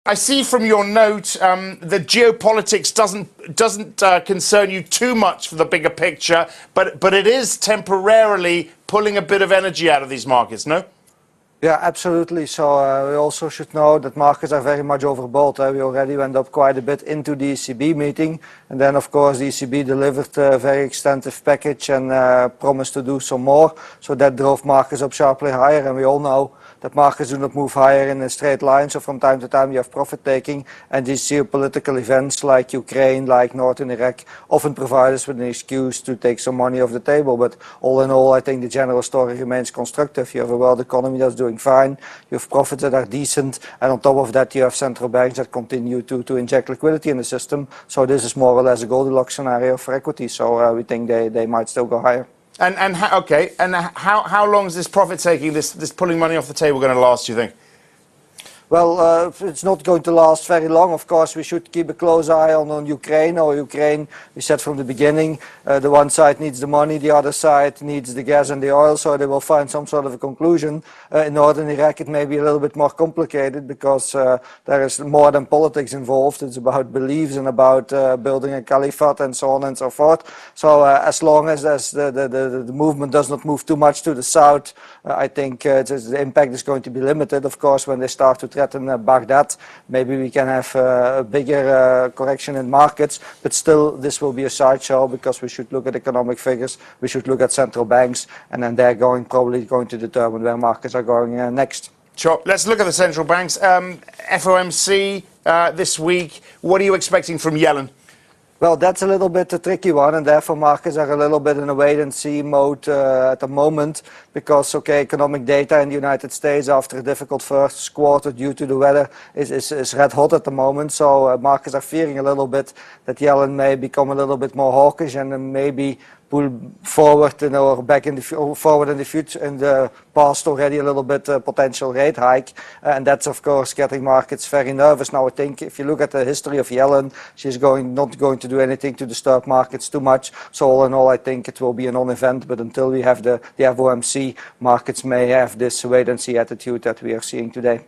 I see from your note that geopolitics doesn't concern you too much for the bigger picture, but it is temporarily pulling a bit of energy out of these markets, no? Yeah, absolutely. So we also should know that markets are very much overbought. We already went up quite a bit into the ECB meeting. And then, of course, the ECB delivered a very extensive package and promised to do some more. So that drove markets up sharply higher. And we all know that markets do not move higher in a straight line. So from time to time, you have profit taking. And these geopolitical events like Ukraine, like Northern Iraq, often provide us with an excuse to take some money off the table. But all in all, I think the general story remains constructive. You have a world economy that's doing fine, you have profits that are decent, and on top of that you have central banks that continue to inject liquidity in the system. So this is more or less a Goldilocks scenario for equity. So we think they might still go higher. And how long is this profit taking, this pulling money off the table going to last, do you think? Well, it's not going to last very long. Of course, we should keep a close eye on Ukraine. Ukraine, we said from the beginning, the one side needs the money, the other side needs the gas and the oil, so they will find some sort of a conclusion. In Northern Iraq, it may be a little bit more complicated because there is more than politics involved. It's about beliefs and about building a caliphate and so on and so forth. So as long as the movement does not move too much to the south, I think the impact is going to be limited. Of course, when they start to threaten Baghdad, maybe we can have a bigger correction in markets, but still this will be a sideshow because we should look at economic figures, we should look at central banks, and then they're probably going to determine where markets are going next. Sure. Let's look at the central banks. FOMC this week, what are you expecting from Yellen? Well, that's a little bit a tricky one, and therefore markets are a little bit in a wait-and-see mode at the moment because, okay, economic data in the United States after a difficult first quarter due to the weather is red hot at the moment. So markets are fearing a little bit that Yellen may become a little bit more hawkish and then maybe pull forward, or back in the forward in the future, in the past already a little bit potential rate hike, and that's of course getting markets very nervous. Now I think if you look at the history of Yellen, she's not going to do anything to disturb markets too much. So all in all, I think it will be a non-event. But until we have the FOMC, markets may have this wait-and-see attitude that we are seeing today.